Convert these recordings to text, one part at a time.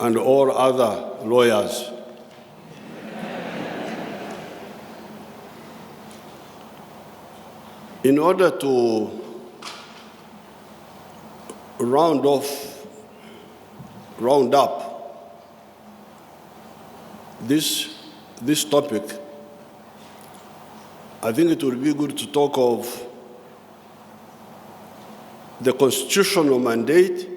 and all other lawyers. In order to round up this topic, I think it would be good to talk of the constitutional mandate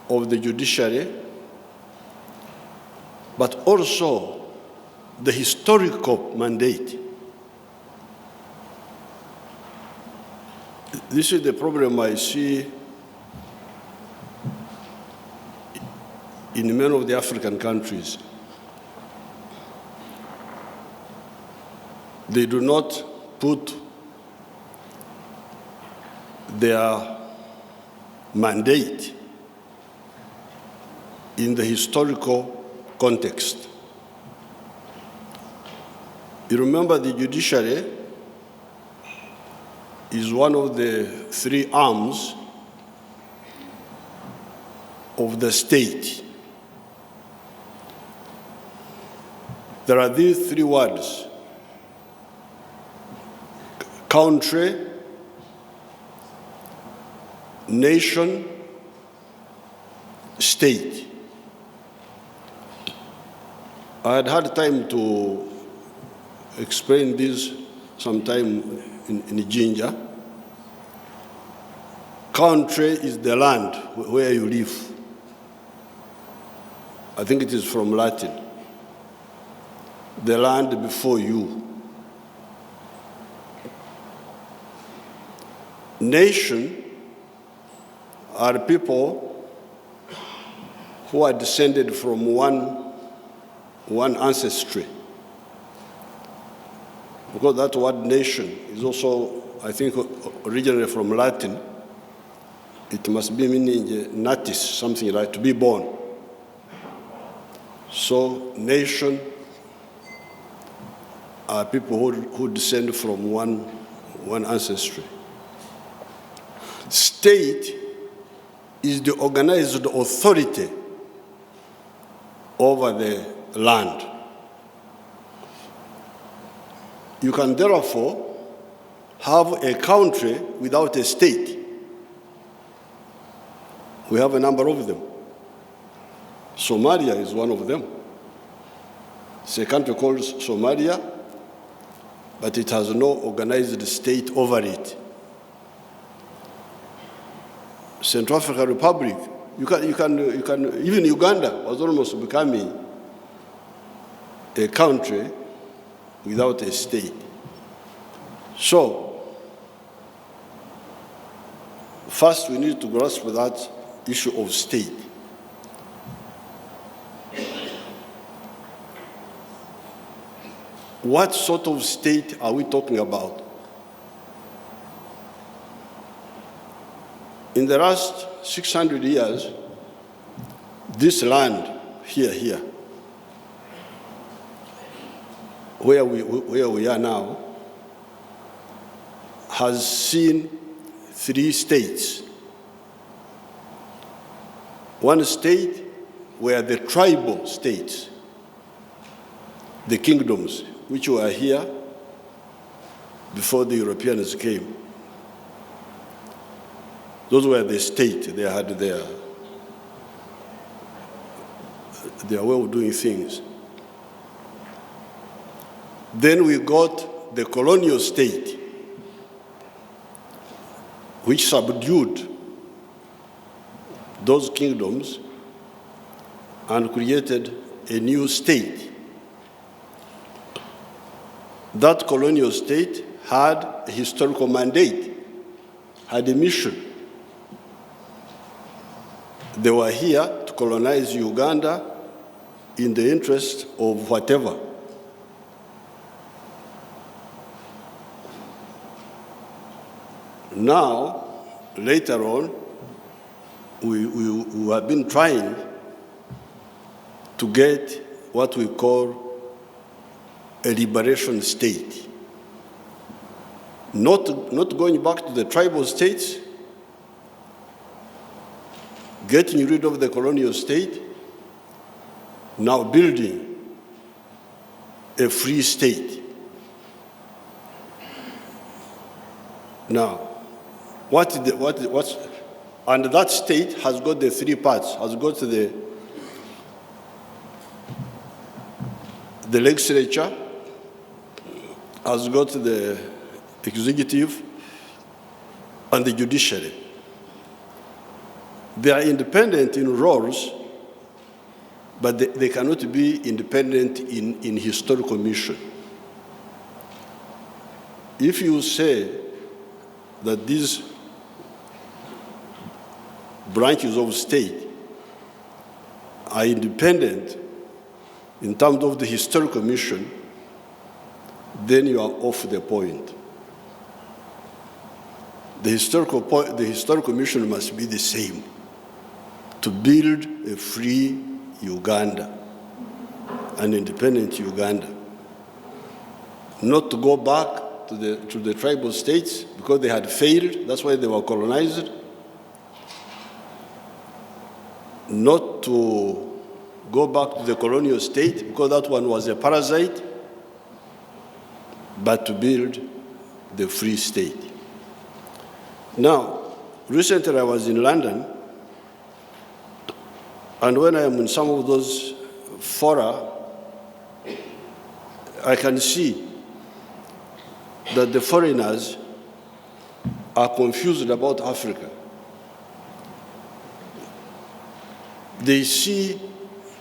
of the judiciary, but also the historical mandate. This is the problem I see in many of the African countries. They do not put their mandate in the historical context. You remember the judiciary is one of the three arms of the state. There are these three words: country, nation, state. I had time to explain this sometime in Ginger. Country is the land where you live. I think it is from Latin. The land before you. Nation are people who are descended from one ancestry. Because that word nation is also, I think, originally from Latin. It must be meaning natis, something like to be born. So nation are people who descend from one ancestry. State is the organized authority over the land. You can therefore have a country without a state. We have a number of them. Somalia is one of them. It's a country called Somalia, but it has no organized state over it. Central African Republic, you can even Uganda was almost becoming a country without a state. So, first we need to grasp that issue of state. What sort of state are we talking about? In the last 600 years, this land here, where we are now, has seen three states. One state were the tribal states, the kingdoms, which were here before the Europeans came. Those were the state. They had their way of doing things. Then we got the colonial state, which subdued those kingdoms and created a new state. That colonial state had a historical mandate, had a mission. They were here to colonize Uganda in the interest of whatever. Now, later on, we have been trying to get what we call a liberation state. Not going back to the tribal states, getting rid of the colonial state, now building a free state. Now, and that state has got the three parts, has got the legislature, has got the executive, and the judiciary. They are independent in roles, but they cannot be independent in historical mission. If you say that these branches of state are independent in terms of the historical mission, then you are off the point. The historical mission must be the same, to build a free Uganda, an independent Uganda. Not to go back to the tribal states because they had failed, that's why they were colonized. Not to go back to the colonial state because that one was a parasite, but to build the free state. Now, recently I was in London, and when I am in some of those fora, I can see that the foreigners are confused about Africa. They see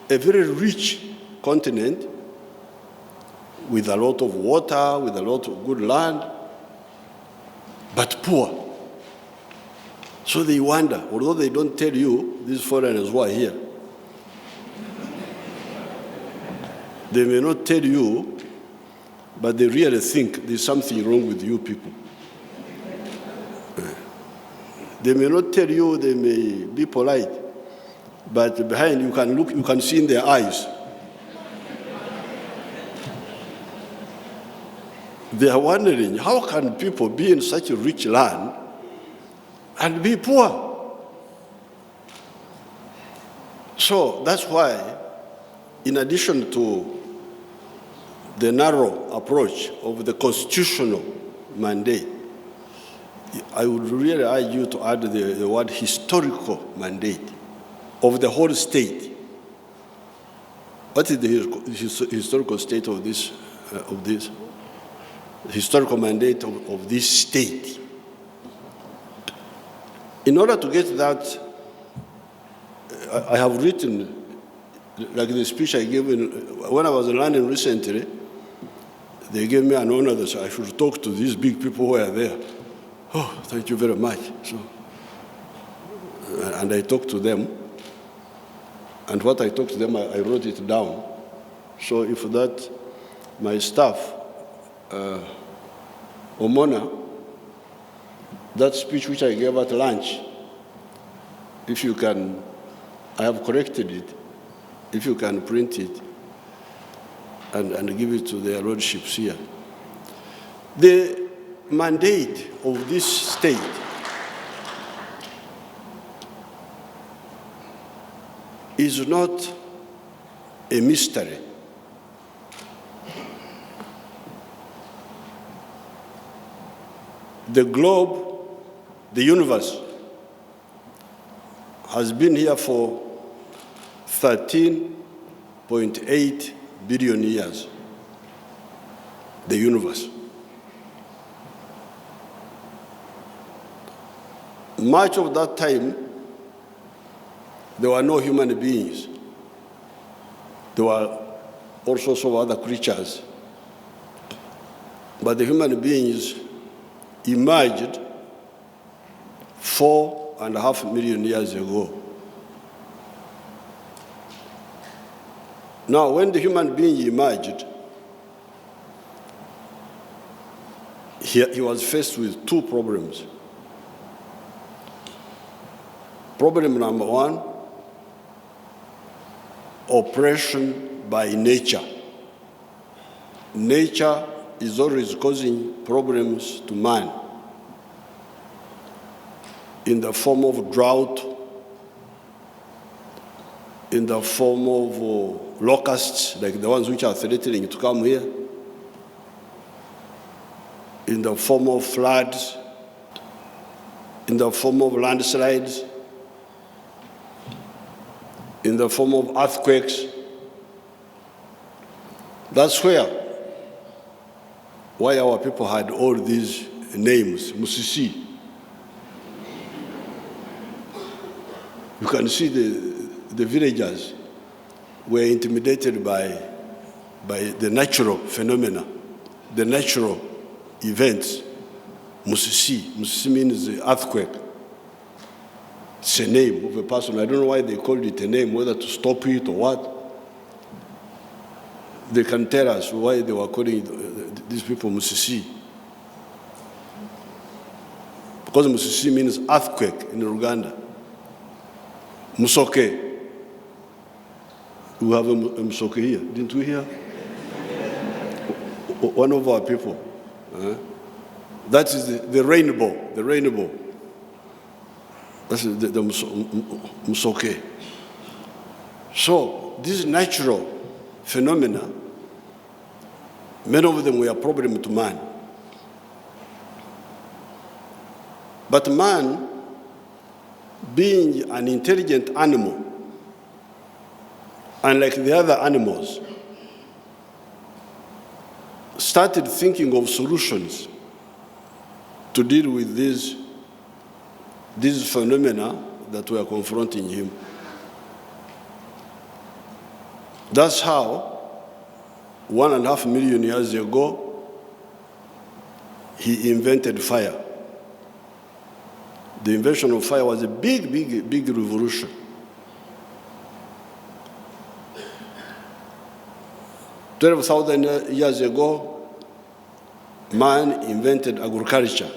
a very rich continent with a lot of water, with a lot of good land, but poor. So they wonder, although they don't tell you, these foreigners who are here, they may not tell you, but they really think there's something wrong with you people. They may not tell you, they may be polite, but behind you can look, you can see in their eyes. They are wondering, how can people be in such a rich land and be poor? So that's why, in addition to the narrow approach of the constitutional mandate, I would really urge you to add the word historical mandate of the whole state. What is the historical state of this historical mandate of this state? In order to get that, I have written, like the speech I gave when I was in London recently, they gave me an honor that I should talk to these big people who are there. Oh, thank you very much. So, and I talked to them, and what I talked to them, I wrote it down. So if that, my staff, Omona, that speech which I gave at lunch, if you can, I have corrected it, if you can print it and give it to their lordships here. The mandate of this state is not a mystery. The globe, the universe, has been here for 13.8 billion years, the universe. Much of that time, there were no human beings. There were all sorts of other creatures. But the human beings emerged 4.5 million years ago. Now, when the human being emerged, he was faced with two problems. Problem number one, oppression by nature. Nature is always causing problems to man in the form of drought, in the form of locusts, like the ones which are threatening to come here, in the form of floods, in the form of landslides, in the form of earthquakes. That's why our people had all these names, Musisi. You can see the villagers were intimidated by the natural phenomena, the natural events. Musisi. Musisi means the earthquake. It's a name of a person. I don't know why they called it a name, whether to stop it or what. They can tell us why they were calling these people Musisi. Because Musisi means earthquake in Uganda. Musoke. We have a Musoke here. Didn't we hear? One of our people. That is the rainbow. The rainbow. That's the Musoke. So these natural phenomena, many of them were a problem to man. But man, being an intelligent animal, unlike the other animals, started thinking of solutions to deal with these phenomena that were confronting him. That's how 1.5 million years ago, he invented fire. The invention of fire was a big revolution. "12,000 years ago, man invented agriculture.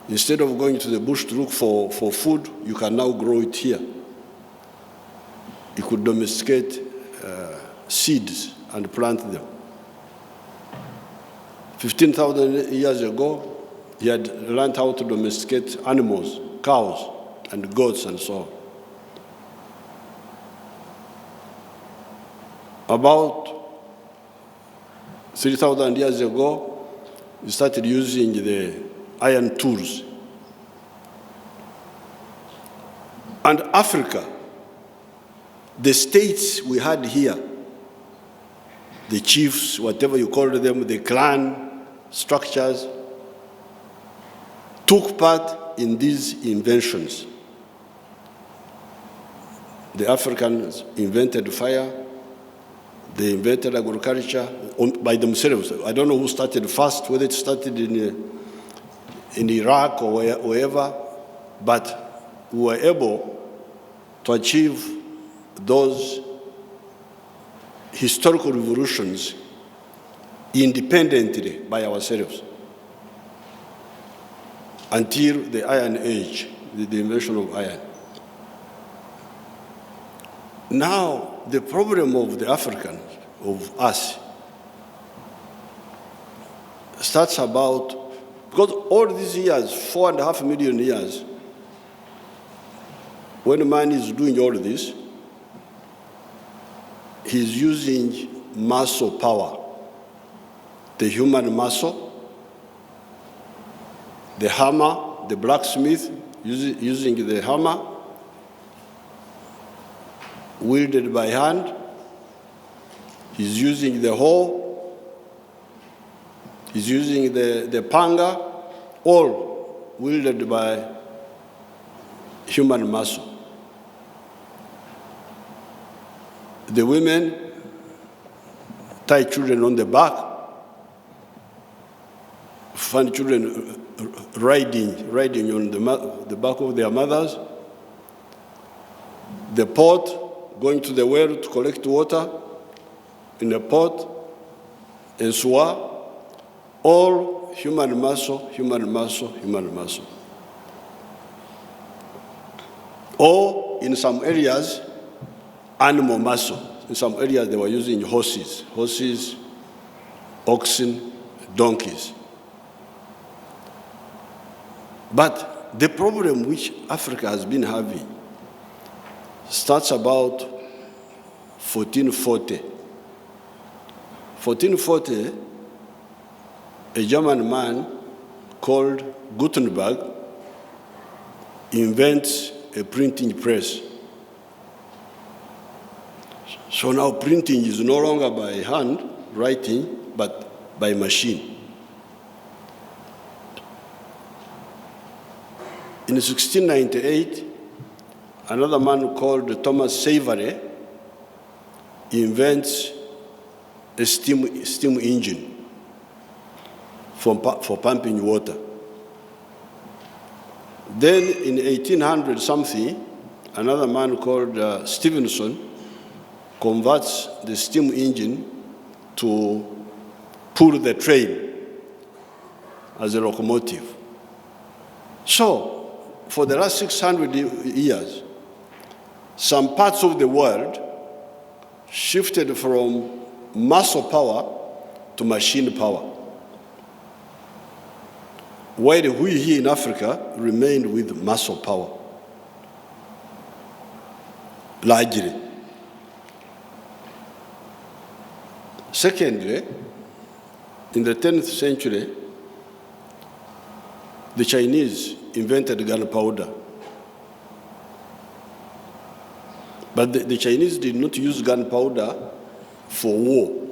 Instead of going to the bush to look for food, you can now grow it here. You could domesticate seeds and plant them. 15,000 years ago, he had learned how to domesticate animals, cows and goats and so on. About 3,000 years ago, he started using the iron tools. And Africa, the states we had here, the chiefs, whatever you call them, the clan structures, took part in these inventions. The Africans invented fire, they invented agriculture by themselves. I don't know who started first, whether it started in Iraq or wherever, but we were able to achieve those historical revolutions independently by ourselves until the Iron Age, the invention of iron. Now, the problem of the Africans, of us, starts about, because all these years, 4.5 million years, when man is doing all this, he's using muscle power, the human muscle, the hammer, the blacksmith using the hammer, wielded by hand. He's using the hoe, he's using the panga, all wielded by human muscle. The women tie children on the back, find children riding on the back of their mothers. The pot, going to the well to collect water in a pot, and sewer, all human muscle, human muscle, human muscle. Or in some areas, animal muscle. In some areas, they were using horses, oxen, donkeys. But the problem which Africa has been having starts about 1440. 1440, a German man called Gutenberg invents a printing press. So now printing is no longer by hand writing, but by machine. In 1698, another man called Thomas Savery invents a steam engine for pumping water. Then in 1800 something, another man called Stephenson converts the steam engine to pull the train as a locomotive. So, for the last 600 years, some parts of the world shifted from muscle power to machine power, while we here in Africa remained with muscle power, largely. Secondly, in the 10th century, the Chinese invented gunpowder. But the Chinese did not use gunpowder for war.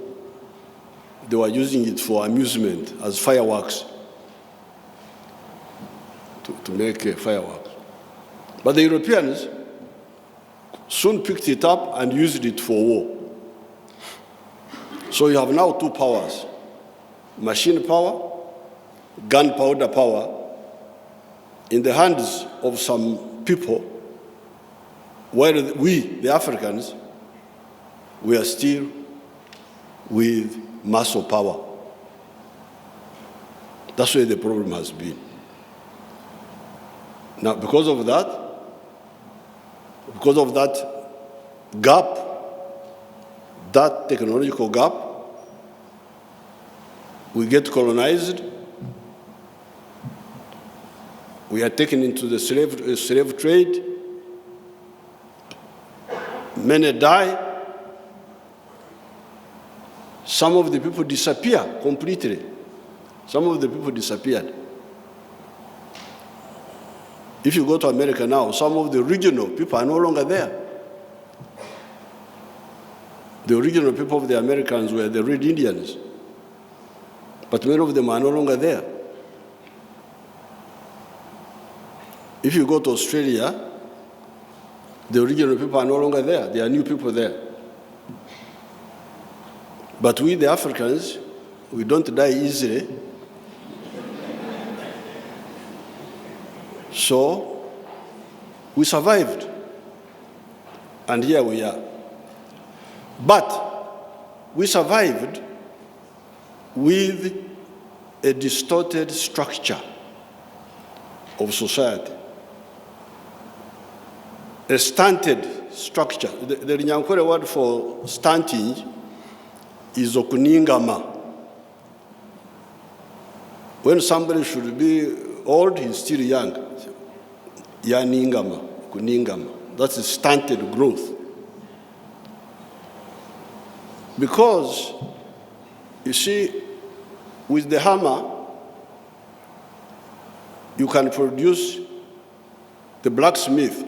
They were using it for amusement as fireworks, to make fireworks. But the Europeans soon picked it up and used it for war. So you have now two powers: machine power, gunpowder power, in the hands of some people, while we, the Africans, we are still with muscle power. That's where the problem has been. Now, because of that gap, that technological gap, we get colonized. We are taken into the slave trade. Many die. Some of the people disappear completely. Some of the people disappeared. If you go to America now, some of the original people are no longer there. The original people of the Americans were the Red Indians, but many of them are no longer there. If you go to Australia, the original people are no longer there. There are new people there. But we, the Africans, we don't die easily. So we survived, and here we are. But we survived with a distorted structure of society, a stunted structure. The Nyankore word for stunting is okuningama. When somebody should be old, he's still young. Yaningama, kuningama. That's a stunted growth. Because, you see, with the hammer, you can produce, the blacksmith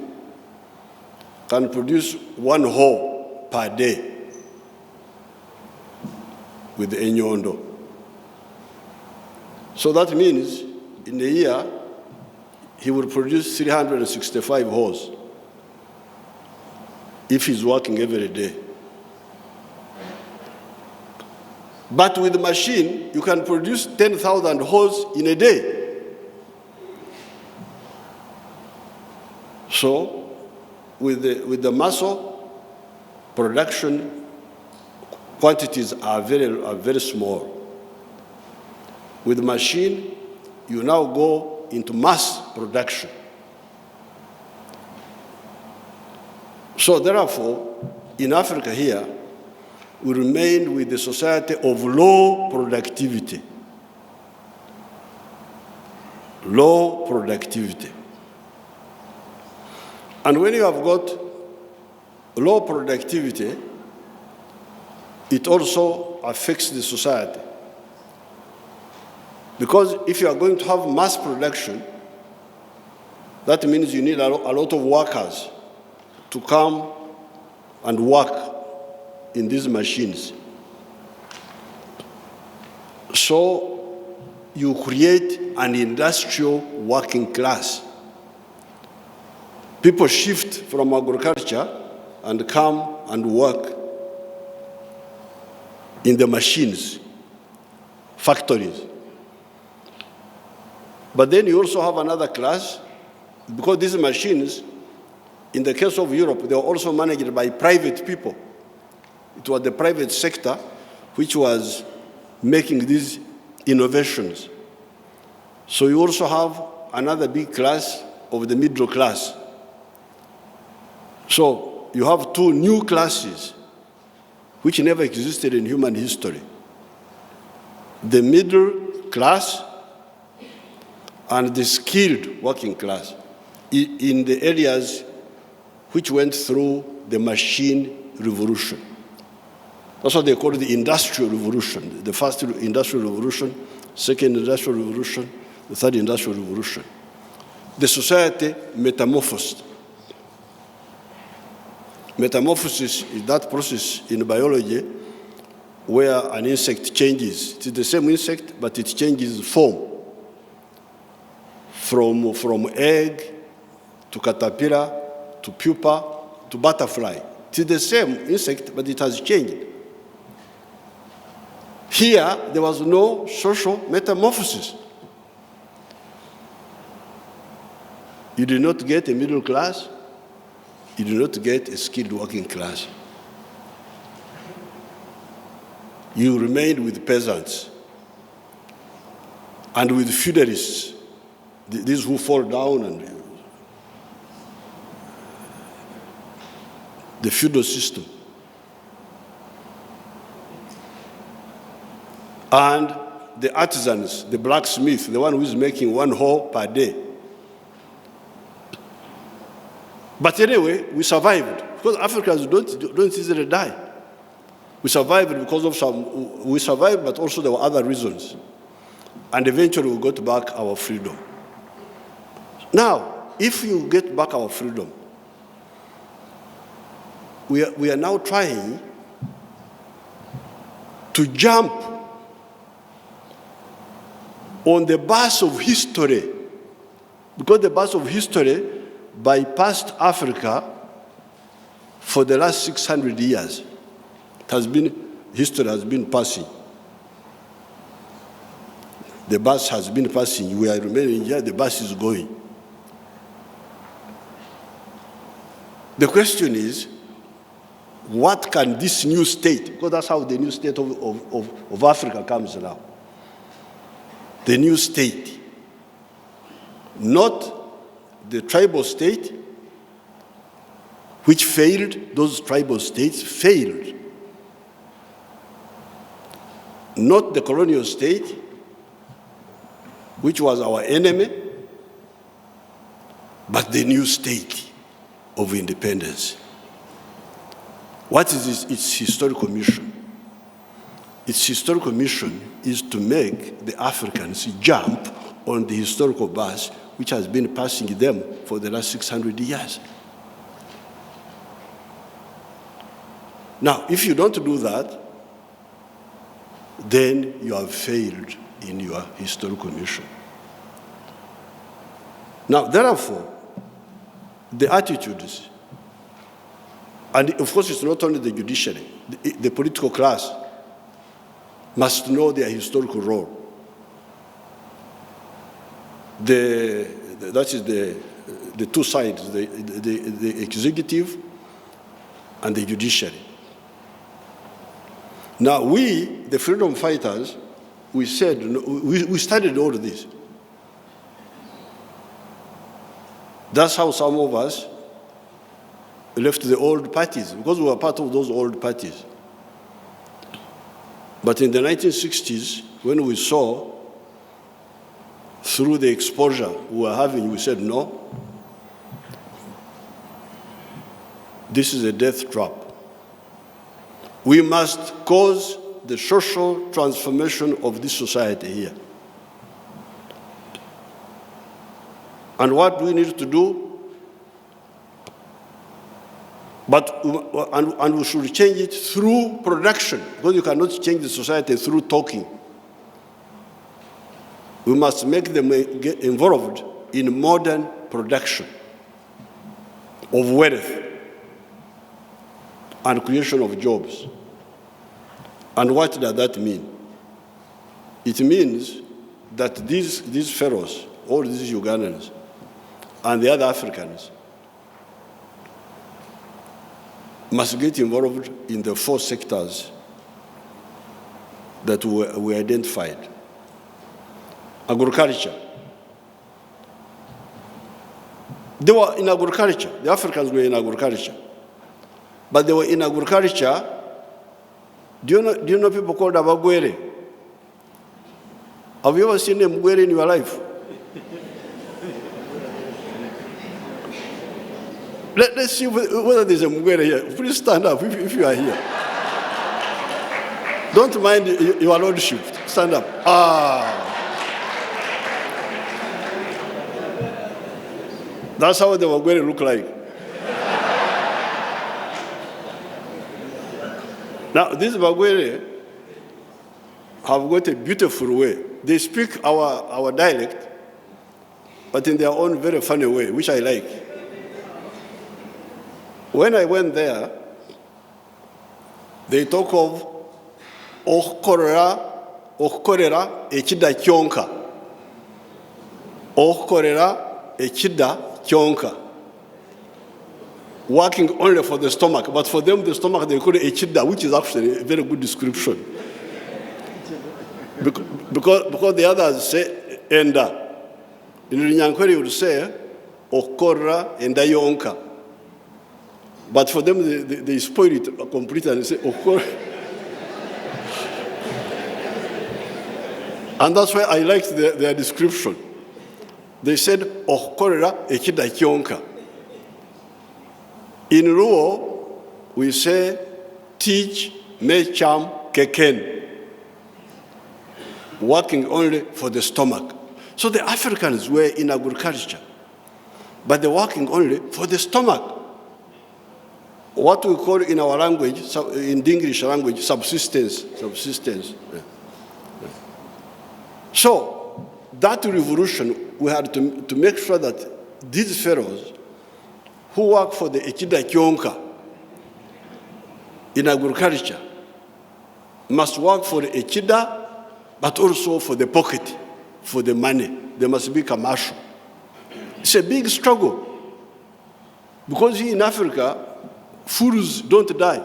can produce 1 hoe per day with the enyondo. So that means in a year, he will produce 365 hoes if he's working every day. But with the machine, you can produce 10,000 hoes in a day. So, with the muscle, production quantities are very small. With the machine, you now go into mass production. So therefore, in Africa here, we remain with the society of low productivity. Low productivity. And when you have got low productivity, it also affects the society. Because if you are going to have mass production, that means you need a lot of workers to come and work in these machines. So you create an industrial working class. People shift from agriculture and come and work in the machines, factories. But then you also have another class, because these machines, in the case of Europe, they were also managed by private people. It was the private sector which was making these innovations. So you also have another big class of the middle class. So you have two new classes which never existed in human history. The middle class and the skilled working class in the areas which went through the machine revolution. That's what they call the industrial revolution. The first industrial revolution, second industrial revolution, the third industrial revolution. The society metamorphosed. Metamorphosis is that process in biology where an insect changes. It's the same insect, but it changes form. From egg to caterpillar to pupa to butterfly. It's the same insect, but it has changed. Here, there was no social metamorphosis. You did not get a middle class. You did not get a skilled working class. You remained with peasants and with feudalists, these who fall down, and the feudal system. And the artisans, the blacksmith, the one who is making one hoe per day. But anyway, we survived, because Africans don't easily die. We survived because of we survived, but also there were other reasons. And eventually we got back our freedom. Now, if you get back our freedom, we are now trying to jump on the bus of history, because the bus of history bypassed Africa for the last 600 years. History has been passing. The bus has been passing. We are remaining here, the bus is going. The question is, what can this new state, because that's how the new state of Africa comes now. The new state, not the tribal state, which failed. Those tribal states failed. Not the colonial state, which was our enemy, but the new state of independence. What is its historical mission? Its historical mission is to make the Africans jump on the historical bus which has been passing them for the last 600 years. Now, if you don't do that, then you have failed in your historical mission. Now, therefore, the attitudes, and of course it's not only the judiciary, the political class must know their historical role. That is the two sides, the executive and the judiciary. Now we, the freedom fighters, we said, we studied all of this. That's how some of us left the old parties, because we were part of those old parties. But in the 1960s, when we saw through the exposure we were having, we said, no, This is a death trap. We must cause the social transformation of this society here. And what do we need to do? And we should change it through production, because you cannot change the society through talking. We must make them get involved in modern production of wealth and creation of jobs. And what does that mean? It means that these fellows, all these Ugandans, and the other Africans must get involved in the 4 sectors that we identified. Agriculture. They were in agriculture. The Africans were in agriculture. But they were in agriculture. Do you know people called Abagwere? Have you ever seen a Mugwere in your life? Let's see whether there's a Mugwere here. Please stand up if you are here. Don't mind your lordship. Stand up. That's how the Mugwere look like. Now, these Mugwere have got a beautiful way. They speak our dialect, but in their own very funny way, which I like. When I went there, they talk of okukorera ekida kyonka. Okukorera ekida kyonka. Working only for the stomach, but for them the stomach they call it echida, which is actually a very good description. Because the others say enda. In Runyankwere you would say okora enda yonka. But for them, they spoil it completely and say, okora. And that's why I liked their description. They said, okorera ekida kyonka. In Luo, we say, teach mecham keken. Working only for the stomach. So the Africans were in agriculture, but they're working only for the stomach. What we call in our language, in the English language, subsistence. So that revolution, we had to make sure that these fellows who work for the Echida Kyonka in agriculture must work for the Echida, but also for the pocket, for the money. They must be commercial. It's a big struggle. Because here in Africa, fools don't die.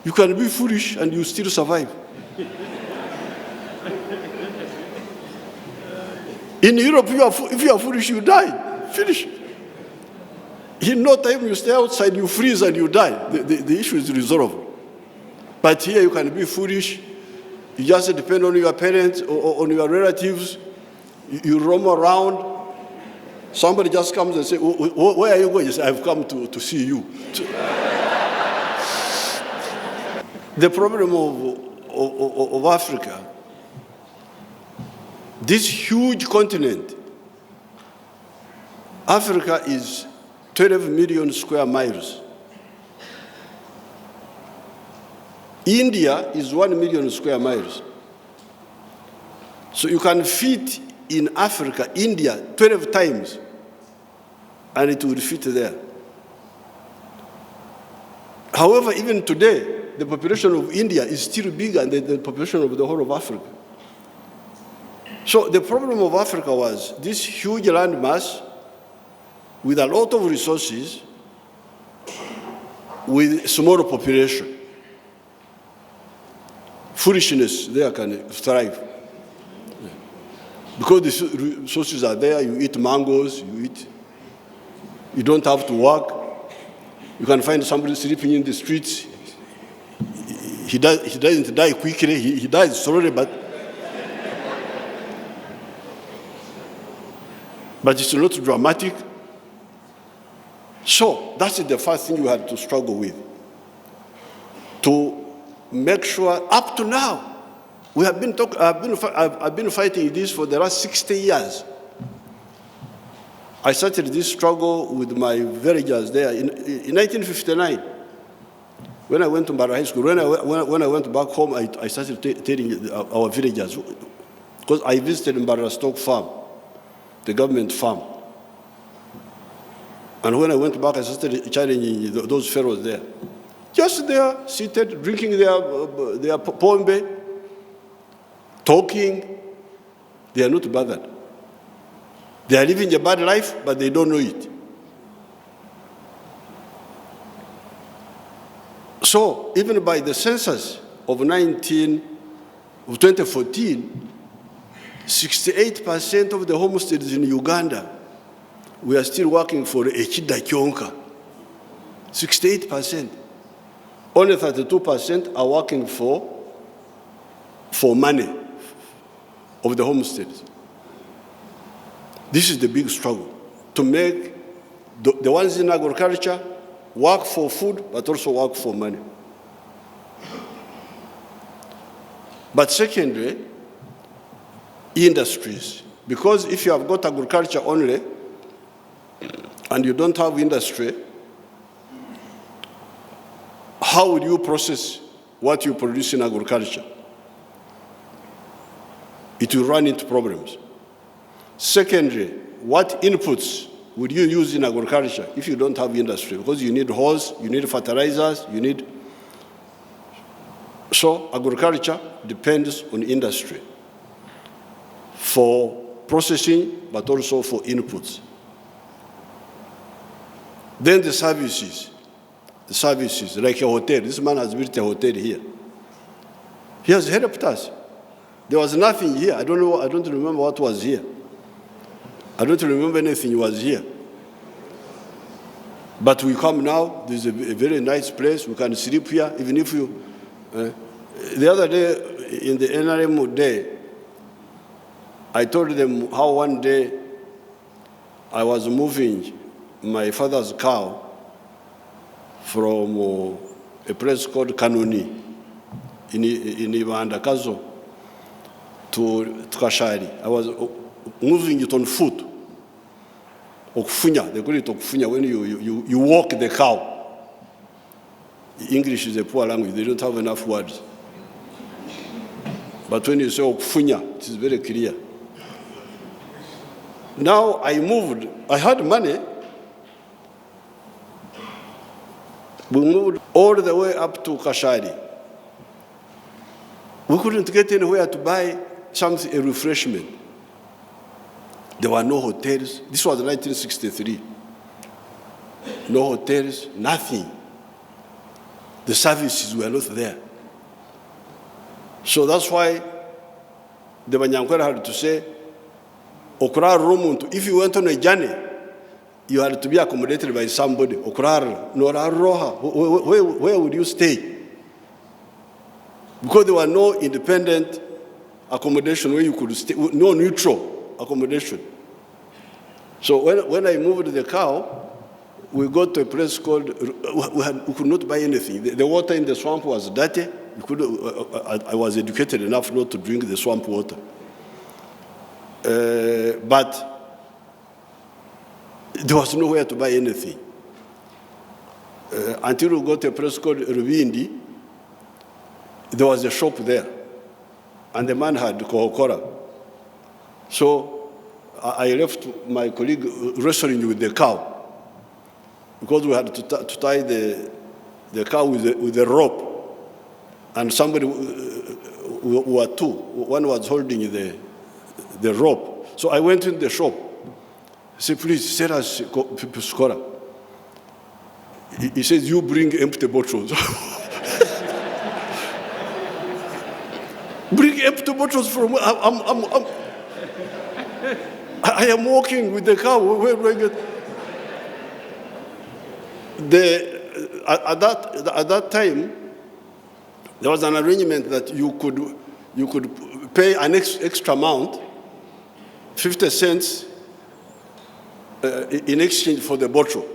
You can be foolish and you still survive. In Europe, if you are foolish, you die. Finish. In no time, you stay outside, you freeze and you die. The issue is resolved. But here, you can be foolish. You just depend on your parents or on your relatives. You roam around. Somebody just comes and says, where are you going? You say, I've come to see you. The problem of Africa, this huge continent, Africa is 12 million square miles. India is 1 million square miles. So you can fit in Africa, India, 12 times, and it will fit there. However, even today, the population of India is still bigger than the population of the whole of Africa. So the problem of Africa was this huge land mass with a lot of resources, with smaller population. Foolishness there can thrive. Because the resources are there, you eat mangoes, you don't have to work. You can find somebody sleeping in the streets. He doesn't die quickly, he dies slowly, but it's not dramatic. So that's the first thing you had to struggle with. To make sure, up to now, we have been I've been fighting this for the last 60 years. I started this struggle with my villagers there in 1959. When I went to Mbara High School, when I went back home, I started telling our villagers, because I visited Mbara Stock Farm, the government farm. And when I went back, I started challenging those fellows there. Just there, seated, drinking their pombe, talking. They are not bothered. They are living a bad life, but they don't know it. So even by the census of 2014, 68% of the homesteads in Uganda, we are still working for Echida Kyonka. 68%. Only 32% are working for money of the homesteads. This is the big struggle, to make the ones in agriculture work for food, but also work for money. But secondly, industries. Because if you have got agriculture only, and you don't have industry, how will you process what you produce in agriculture? It will run into problems. Secondly, what inputs would you use in agriculture if you don't have industry? Because you need hose, you need fertilizers, you need... So agriculture depends on industry for processing, but also for inputs. Then the services, like a hotel. This man has built a hotel here. He has helped us. There was nothing here. I don't remember what was here. I don't remember anything was here. But we come now, there's a very nice place. We can sleep here, even if you... the other day, in the NRM day, I told them how one day I was moving my father's cow from a place called Kanuni in Ibandakazo to Kashari. I was moving it on foot. Okufunya, they call it okufunya, when you walk the cow. English is a poor language, they don't have enough words. But when you say okufunya, it is very clear. Now I moved, I had money. We moved all the way up to Kashari. We couldn't get anywhere to buy something, a refreshment. There were no hotels. This was 1963. No hotels, nothing. The services were not there. So that's why the Banyankwera had to say, Okura Rumuntu, if you went on a journey, you had to be accommodated by somebody. Okura, Nora Roha, where would you stay? Because there were no independent accommodation where you could stay, no neutral accommodation. So when I moved the cow, we got to a place called, we could not buy anything. The water in the swamp was dirty. I was educated enough not to drink the swamp water. But there was nowhere to buy anything. Until we got to a place called Rubindi, there was a shop there. And the man had kohokora. So I left my colleague wrestling with the cow, because we had to tie the cow with a rope. And somebody, were two. One was holding the rope. So I went in the shop. I said, please, sell us skora. He says, you bring empty bottles. Bring empty bottles from, I am walking with the cow. Where do I get? At that time, there was an arrangement that you could pay an extra amount, 50 cents, in exchange for the bottle.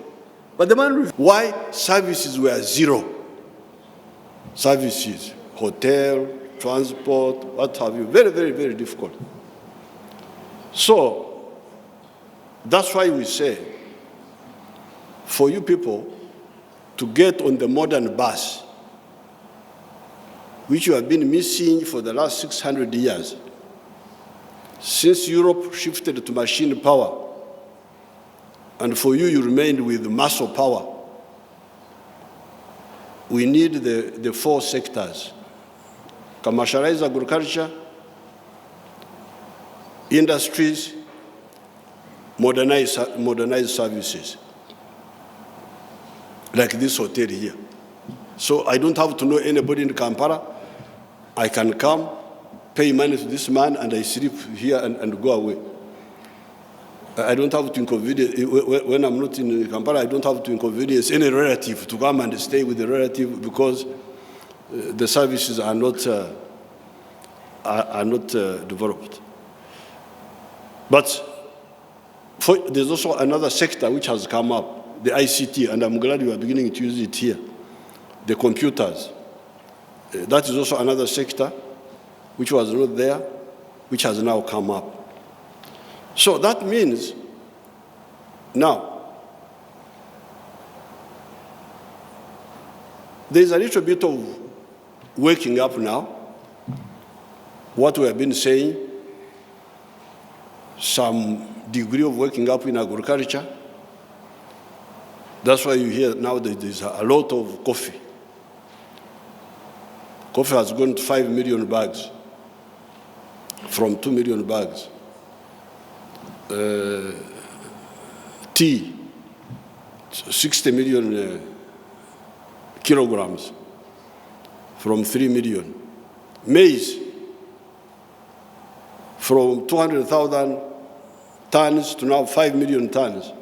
But the man, why services were zero? Services, hotel, transport, what have you, very, very, very difficult. So that's why we say, for you people to get on the modern bus, which you have been missing for the last 600 years, since Europe shifted to machine power, and for you, you remained with muscle power. We need the four sectors: commercialized agriculture, industries, modernized services, like this hotel here. So I don't have to know anybody in Kampala. I can come, pay money to this man, and I sleep here and go away. I don't have to inconvenience, when I'm not in Kampala, I don't have to inconvenience any relative to come and stay with the relative because the services are not developed. But there's also another sector which has come up, the ICT, and I'm glad you are beginning to use it here, the computers. That is also another sector which was not there, which has now come up. So that means now there's a little bit of waking up now, what we have been saying, some degree of waking up in agriculture. That's why you hear now that there's a lot of coffee. Coffee has gone to 5 million bags from 2 million bags. Tea, 60 million kilograms from 3 million. Maize, from 200,000 tons to now 5 million tons.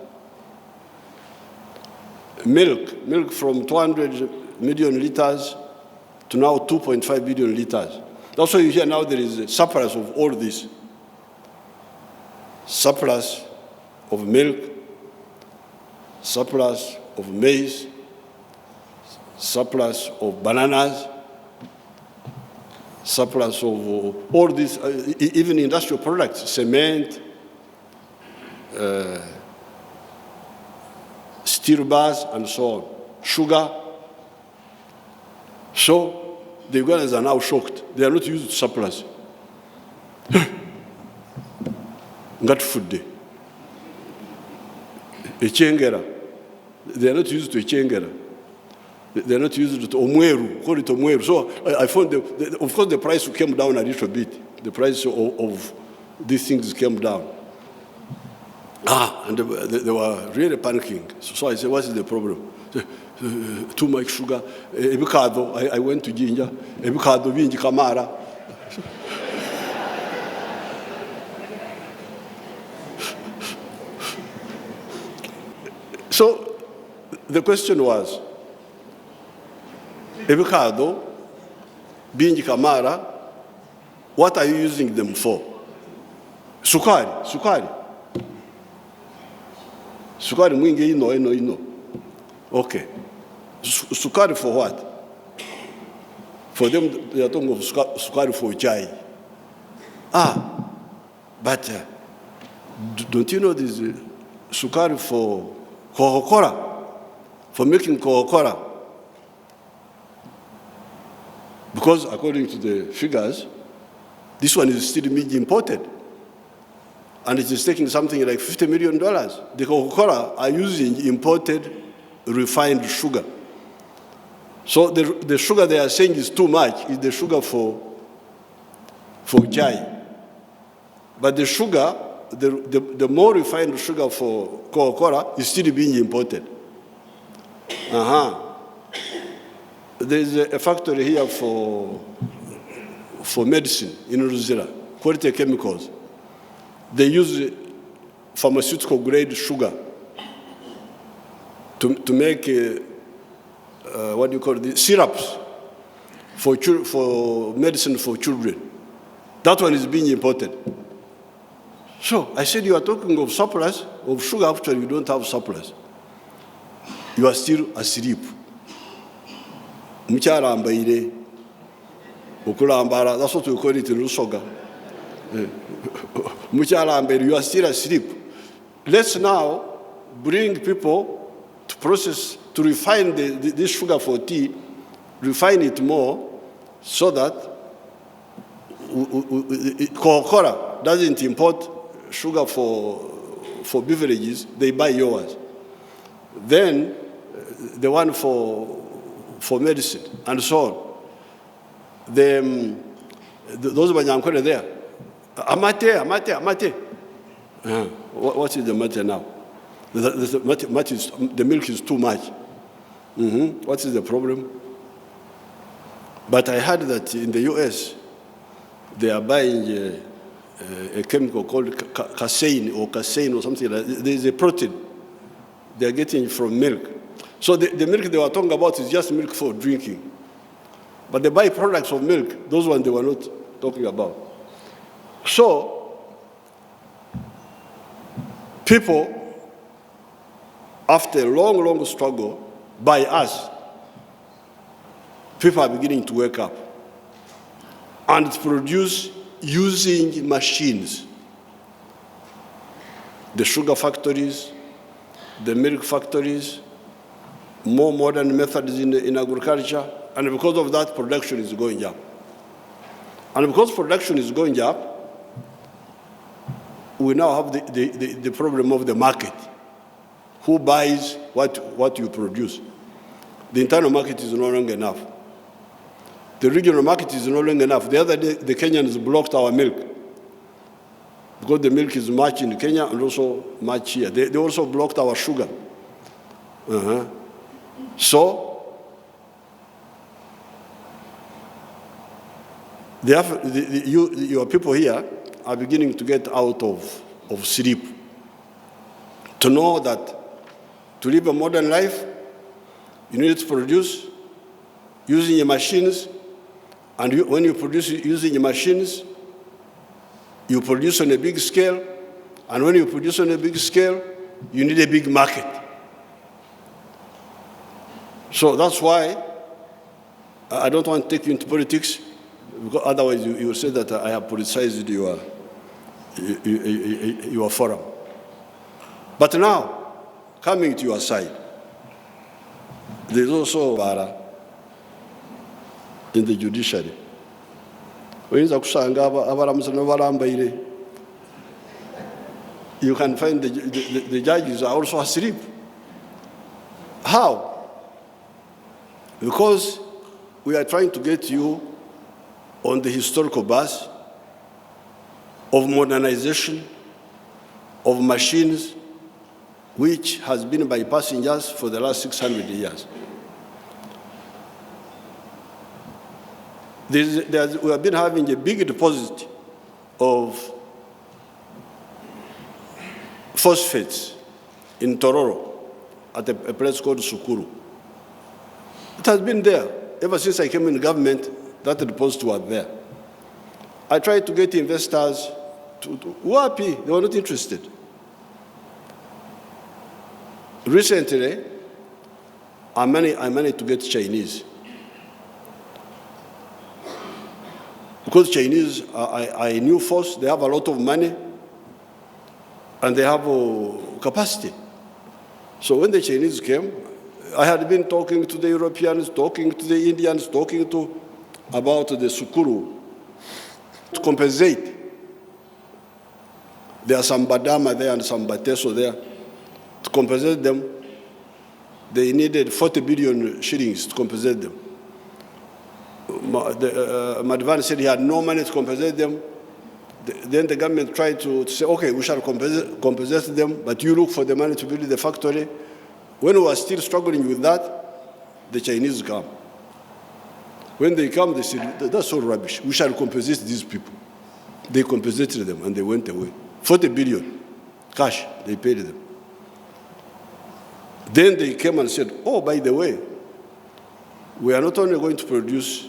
Milk from 200 million liters to now 2.5 billion liters. That's why you hear now there is a surplus of all this. Surplus of milk, surplus of maize, surplus of bananas, surplus of all these, even industrial products, cement, steel bars, and so on, sugar. So the Ugandans are now shocked. They are not used to surplus. Ngat food. Echengera. They are not used to echengera. They are not used to omweru, call it omweru. So I found, of course, the price came down a little bit. The price of these things came down. And they were really panicking. So I said, what is the problem? Too much sugar. I went to Jinja. Ebikado bingi kamara. So the question was, avocado, bingi kamara, what are you using them for? Sukari. Sukari mwingi ino. Okay. Sukari for what? For them, they are talking of sukari for chai. But don't you know this sukari for Coca-Cola, for making Coca-Cola? Because according to the figures, this one is still being imported. And it is taking something like $50 million. The Coca-Cola are using imported refined sugar. So the sugar they are saying is too much is the sugar for chai. But the sugar, the more refined sugar for Coca-Cola is still being imported. There's a factory here for medicine in Ruzira, Quality Chemicals. They use pharmaceutical grade sugar to make what do you call it? Syrups for medicine for children. That one is being imported. So I said, you are talking of surplus of sugar, actually you don't have surplus. you are still asleep. Mucharambaire, ukulambara, that's what we call it in Rusoga. Mucharambaire, you are still asleep. Let's now bring people to process, to refine this sugar for tea, refine it more, so that Coca-Cola doesn't import sugar for beverages, they buy yours. Then the one for medicine, and so on. Those Banyankole there, amate. What is the matter now? The milk is too much. What is the problem? But I heard that in the US, they are buying a chemical called casein or something like that. There is a protein they are getting from milk. So the milk they were talking about is just milk for drinking. But the byproducts of milk, those ones they were not talking about. So people, after a long, long struggle by us, people are beginning to wake up and produce using machines. The sugar factories, the milk factories, more modern methods in agriculture, and because of that, production is going up. And because production is going up, we now have the problem of the market. Who buys what you produce? The internal market is no longer enough. The regional market is no longer enough. The other day, the Kenyans blocked our milk because the milk is much in Kenya and also much here. They also blocked our sugar. So, your people here are beginning to get out of sleep, to know that to live a modern life, you need to produce using your machines, and when you produce using your machines, you produce on a big scale, and when you produce on a big scale, you need a big market. So that's why I don't want to take you into politics, because otherwise you will say that I have politicized your forum. But now, coming to your side, there's also bara in the judiciary. You can find the judges are also asleep. How? Because we are trying to get you on the historical bus of modernization, of machines, which has been bypassing us for the last 600 years. We have been having a big deposit of phosphates in Tororo at a place called Sukuru. It has been there. Ever since I came in government, that deposit was there. I tried to get investors who are happy, they were not interested. Recently, I managed to get Chinese. Because Chinese are a new force, they have a lot of money, and they have capacity. So when the Chinese came, I had been talking to the Europeans, talking to the Indians, about the Sukuru to compensate. There are some Badama there and some Bateso there. To compensate them, they needed 40 billion shillings to compensate them. Madvan said he had no money to compensate them. Then the government tried to say, okay, we shall compensate them, but you look for the money to build the factory. When we were still struggling with that, the Chinese come. When they come, they said, that's all rubbish. We shall compensate these people. They compensated them and they went away. 40 billion cash, they paid them. Then they came and said, oh, by the way, we are not only going to produce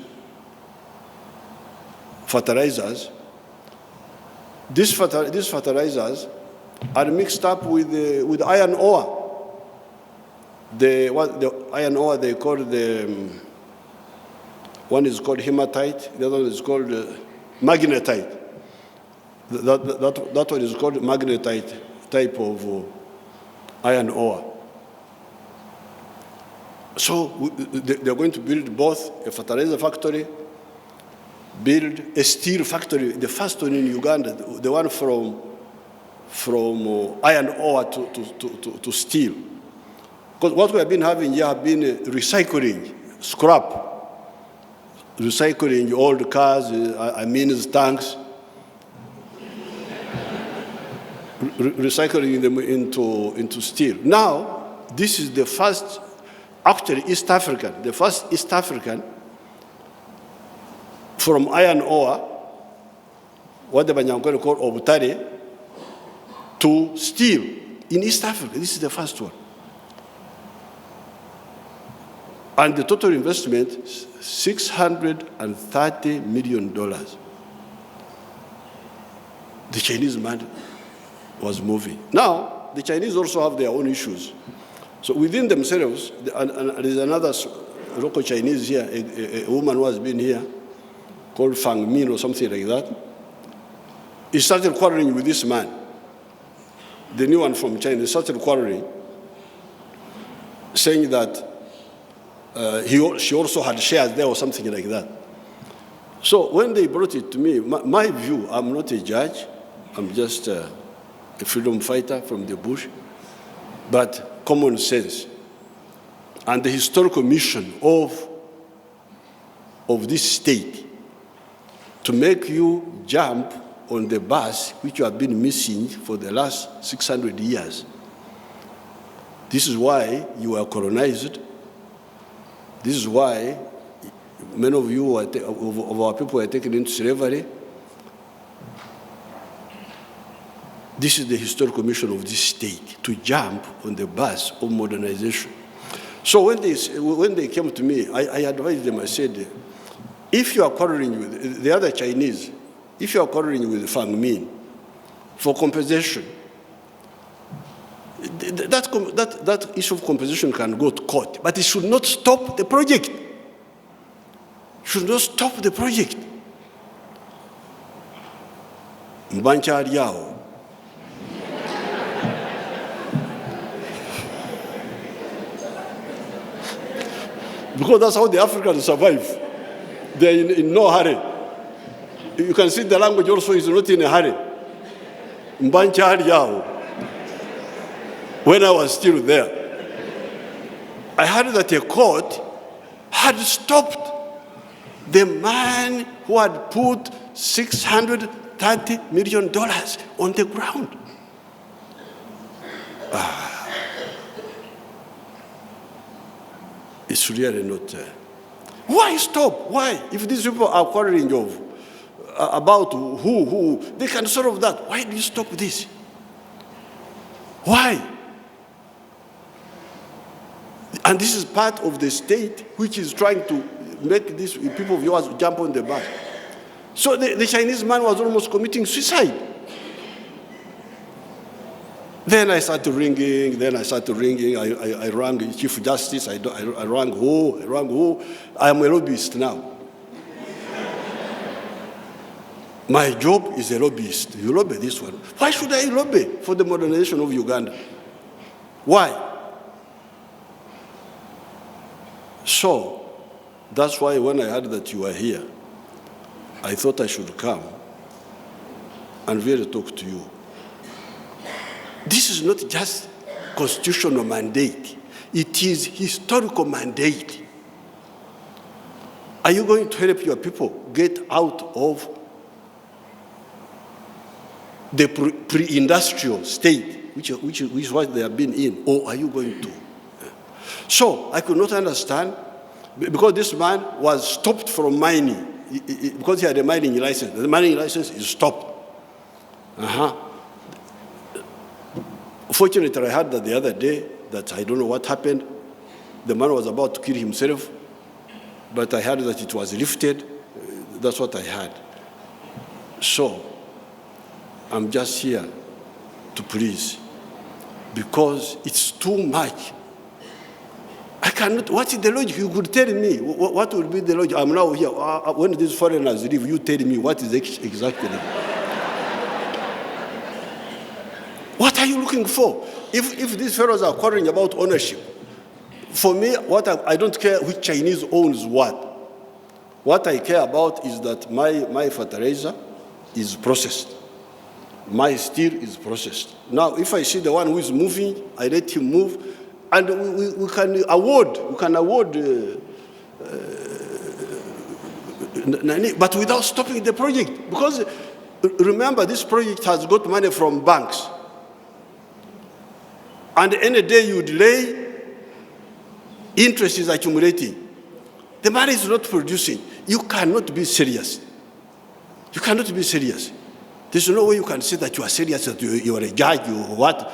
fertilizers, these fertilizers are mixed up with iron ore. the iron ore they call one is called hematite, the other one is called magnetite. That one is called magnetite type of iron ore. So they're going to build both a fertilizer factory, build a steel factory, the first one in Uganda, the one from iron ore to steel. Because what we have been having here have been recycling, scrap, recycling old cars, tanks, recycling them into steel. Now, this is the first, actually East African, the first East African from iron ore, what the Banyankole call obutare, to steel in East Africa. This is the first one. And the total investment is $630 million. The Chinese man was moving. Now, the Chinese also have their own issues. So within themselves, and there's another local Chinese here, a woman who has been here, called Fang Min or something like that. He started quarreling with this man, the new one from China. He started quarreling, saying that she also had shares there or something like that. So when they brought it to me, my view, I'm not a judge, I'm just a freedom fighter from the bush, but common sense and the historical mission of this state to make you jump on the bus which you have been missing for the last 600 years. This is why you were colonized. This is why many of you of our people were taken into slavery. This is the historical mission of this state, to jump on the bus of modernization. So when they came to me, I advised them, I said, if you are quarreling with the other Chinese, if you are quarreling with Fang Min for compensation, that issue of compensation can go to court, but it should not stop the project. Should not stop the project. Mbancha Yao. Because that's how the Africans survive. They're in no hurry. You can see the language also is not in a hurry. Mbancha Yao. When I was still there, I heard that a court had stopped the man who had put $630 million on the ground. It's really not. Why stop? Why? If these people are quarreling about who, they can solve that. Why do you stop this? Why? And this is part of the state which is trying to make these people of yours jump on the bus. So the Chinese man was almost committing suicide. Then I started ringing, I rang Chief Justice, I rang who, I am a lobbyist now. My job is a lobbyist. You lobby this one. Why should I lobby for the modernization of Uganda? Why? So, that's why when I heard that you were here, I thought I should come and really talk to you. This is not just constitutional mandate. It is historical mandate. Are you going to help your people get out of the pre-industrial state, which is what they have been in, or are you going to? So I could not understand, because this man was stopped from mining, because he had a mining license. The mining license is stopped. Fortunately, I heard that the other day, that I don't know what happened. The man was about to kill himself, but I heard that it was lifted. That's what I heard. So, I'm just here to please, because it's too much cannot, what is the logic? You could tell me, what would be the logic? I'm now here, when these foreigners leave, you tell me what is exactly. What are you looking for? If these fellows are quarreling about ownership, for me, I don't care which Chinese owns what. What I care about is that my fertilizer is processed. My steel is processed. Now, if I see the one who is moving, I let him move, and we can award, but without stopping the project. Because remember, this project has got money from banks. And any day you delay, interest is accumulating. The money is not producing. You cannot be serious. You cannot be serious. There's no way you can say that you are serious, that you are a judge, or what.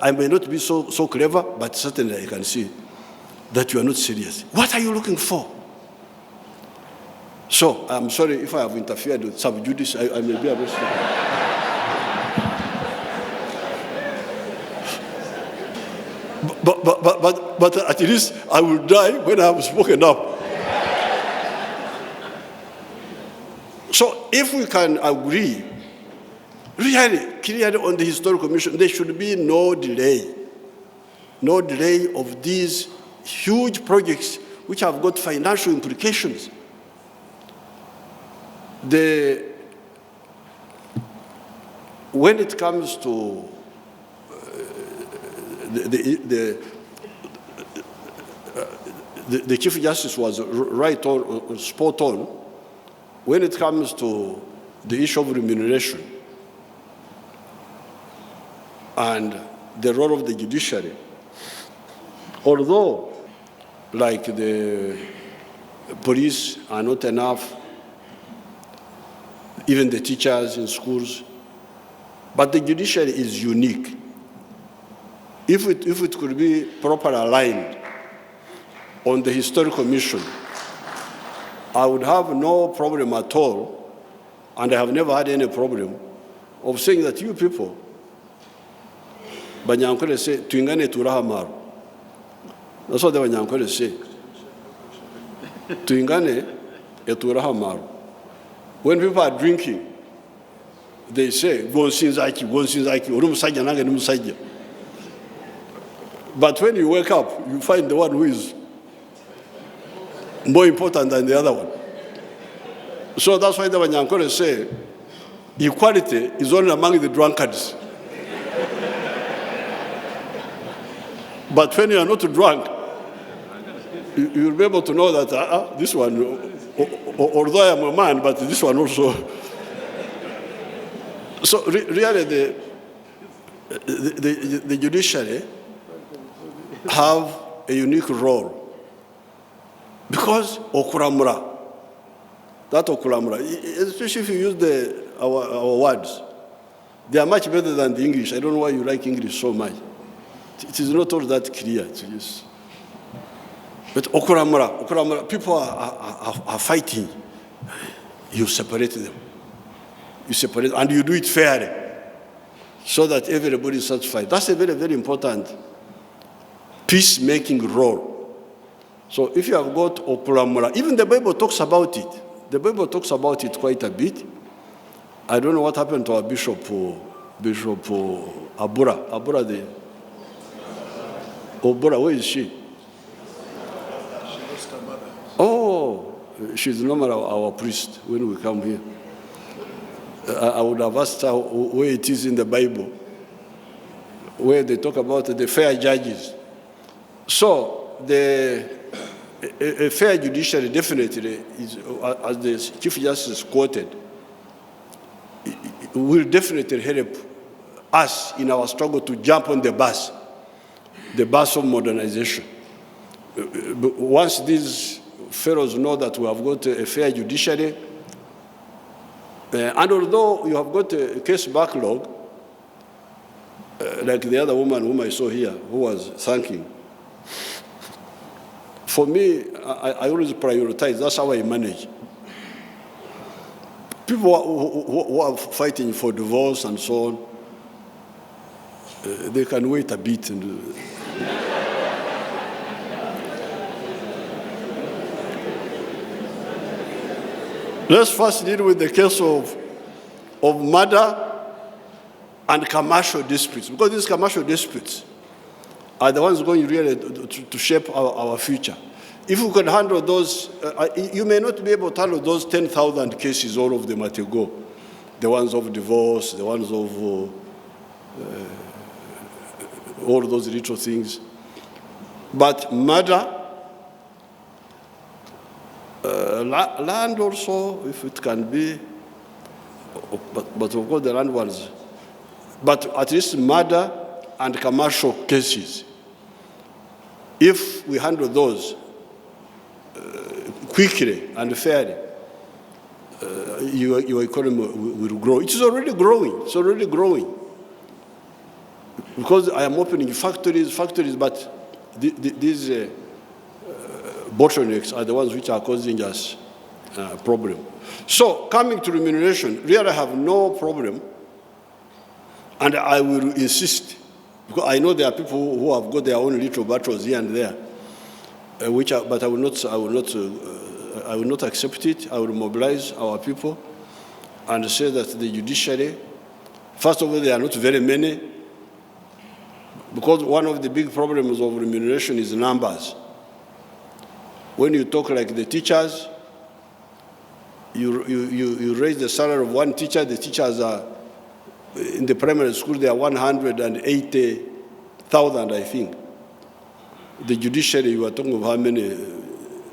I may not be so clever, but certainly I can see that you are not serious. What are you looking for? So, I'm sorry if I have interfered with sub judice, I may be arrested. But at least I will die when I have spoken up. So if we can agree, really clearly on the historical commission, there should be no delay of these huge projects which have got financial implications. When it comes to the Chief Justice was right on, spot on, when it comes to the issue of remuneration and the role of the judiciary. Although, like the police are not enough, even the teachers in schools, but the judiciary is unique. If it could be properly aligned on the historical mission, I would have no problem at all, and I have never had any problem of saying that you people, Banyankole say, tuingane turahamaro. That's what the Banyankole say. Tuingane eturahamaro. When people are drinking, they say, gonsinzaki, urumusajja nange numusajja. But when you wake up, you find the one who is more important than the other one. So that's why the Banyankole say, equality is only among the drunkards. But when you are not drunk, you'll be able to know that this one, although I am a man, but this one also. So really, the judiciary have a unique role. Because okuramura, that okuramura, especially if you use our words, they are much better than the English. I don't know why you like English so much. It is not all that clear to use. But okuramura, people are fighting. You separate them. You separate, and you do it fairly, so that everybody is satisfied. That's a very, very important peacemaking role. So if you have got okuramura, even the Bible talks about it. The Bible talks about it quite a bit. I don't know what happened to our Bishop Abura, Obura, where is she? Oh, she's normally our priest when we come here. I would have asked her where it is in the Bible, where they talk about the fair judges. So a fair judiciary definitely is, as the Chief Justice quoted, will definitely help us in our struggle to jump on the bus of modernization. Once these fellows know that we have got a fair judiciary, and although you have got a case backlog, like the other woman whom I saw here, who was thanking, for me, I always prioritize. That's how I manage. People who are fighting for divorce and so on, they can wait a bit. Let's first deal with the case of murder and commercial disputes, because these commercial disputes are the ones going really to shape our future. If we can handle those, you may not be able to handle those 10,000 cases, all of them at a go. The ones of divorce, the ones of all those little things. But murder, land also, if it can be, but of course the land ones. But at least murder and commercial cases, if we handle those quickly and fairly, your economy will grow. It is already growing. It's already growing. Because I am opening factories, but these bottlenecks are the ones which are causing us problem. So coming to remuneration, really I have no problem, and I will insist, because I know there are people who have got their own little battles here and there, but I will not accept it. I will mobilize our people and say that the judiciary, first of all, there are not very many, because one of the big problems of remuneration is numbers. When you talk like the teachers, you raise the salary of one teacher. The teachers are, in the primary school, they are 180,000, I think. The judiciary, you are talking of how many?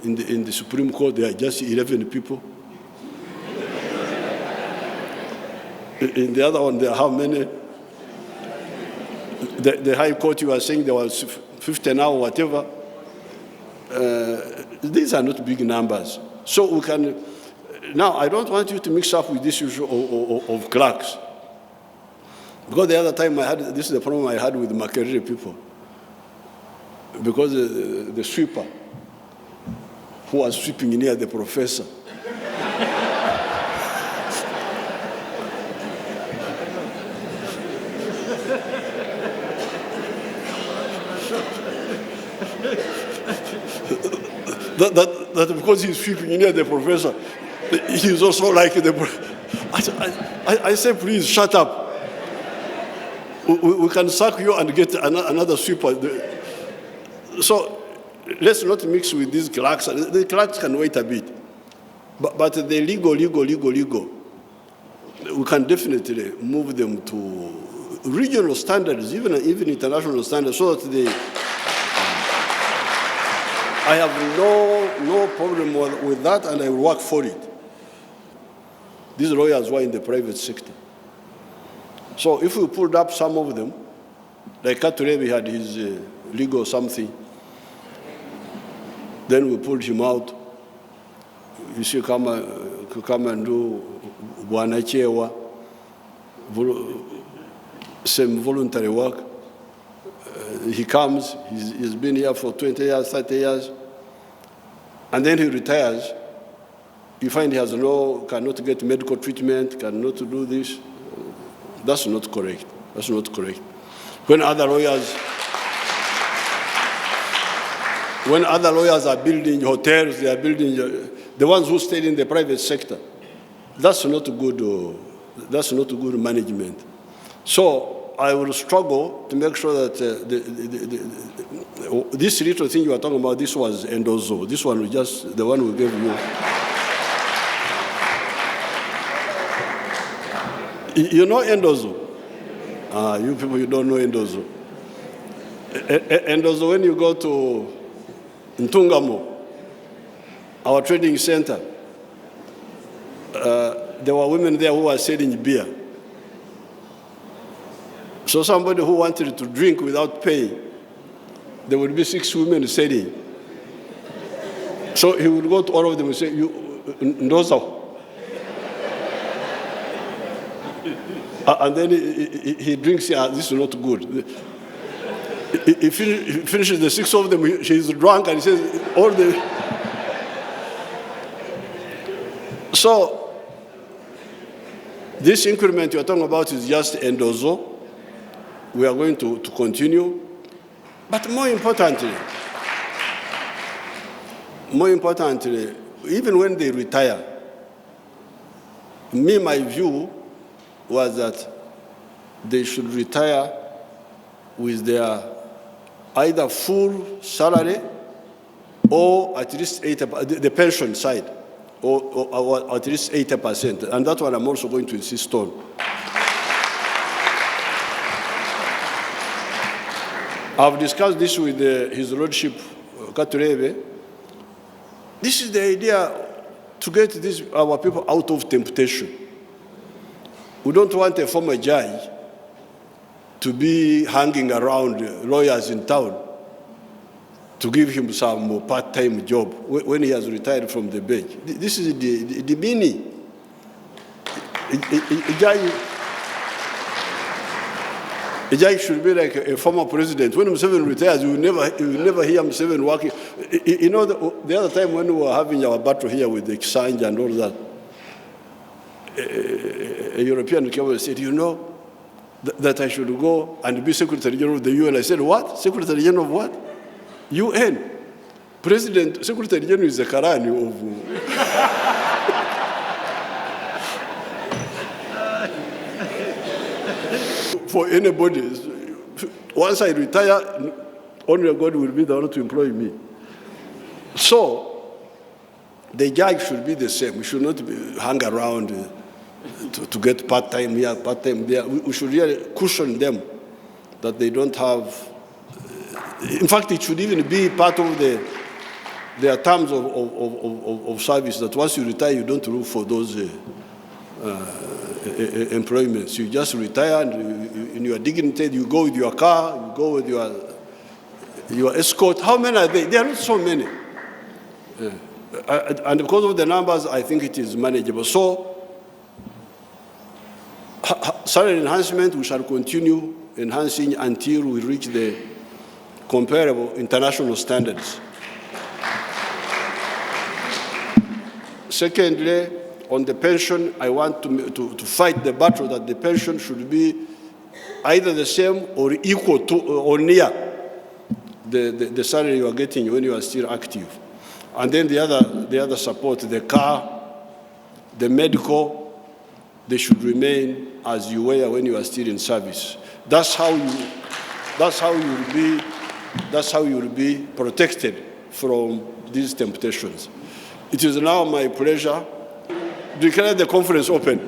In the Supreme Court, there are just 11 people. In the other one, there are how many? The High Court, you are saying there was 50 now, whatever. These are not big numbers. So we can, now I don't want you to mix up with this issue of clerks. Because the other time I had, this is the problem I had with Makerere people. Because the sweeper who was sweeping near the professor. that because he's sweeping near the professor, he's also like the I said, please shut up. We can sack you and get another sweeper. So let's not mix with these clerks. The clerks can wait a bit. But the legal, we can definitely move them to regional standards, even international standards, so that they... I have no problem with that, and I will work for it. These lawyers were in the private sector. So if we pulled up some of them, like Katurebi had his legal something, then we pulled him out. You see, come and do Bwanachewa, same voluntary work. He comes, he's been here for 20 years, 30 years, and then he retires. You find he cannot get medical treatment, cannot do this. That's not correct. That's not correct. When other lawyers are building hotels, they are building the ones who stayed in the private sector. That's not good. That's not good management. So I will struggle to make sure that this little thing you are talking about, this was Endozo. This one was just the one we gave you. You know Endozo? You people, you don't know Endozo. Endozo, when you go to Ntungamo, our trading center, there were women there who were selling beer. So somebody who wanted to drink without paying, there would be 6 women selling. So he would go to all of them and say, Ndozo. And then he drinks, this is not good. He finishes the 6 of them, she's drunk, and he says, all the... So, this increment you're talking about is just Endozo. We are going to continue. But more importantly, even when they retire, My view was that they should retire with their either full salary or at least 80%, the pension side, or at least 80%. And that one I'm also going to insist on. I've discussed this with His Lordship Katurebe. This is the idea to get our people out of temptation. We don't want a former judge to be hanging around lawyers in town to give him some part-time job when he has retired from the bench. This is the meaning. A judge should be like a former president. When Museveni retires, you will never hear Museveni working. You know, the other time when we were having our battle here with the exchange and all that, a European came and said, you know, that I should go and be Secretary General of the UN. I said, what? Secretary General of what? UN. President, Secretary General is the Karani of... For anybody. Once I retire, only God will be the one to employ me. So, the judge should be the same. We should not hang around to get part-time here, part-time there. We should really cushion them that they don't have... In fact, it should even be part of their terms of service that once you retire, you don't look for those employments. You just retire and in your dignity, you go with your car, you go with your escort. How many are they? There are not so many. And because of the numbers, I think it is manageable. So, salary enhancement, we shall continue enhancing until we reach the comparable international standards. Secondly, on the pension, I want to fight the battle that the pension should be either the same or equal to or near the salary you are getting when you are still active. And then the other support, the car, the medical, they should remain as you were when you are still in service. That's how you will be protected from these temptations. It is now my pleasure to declare the conference open.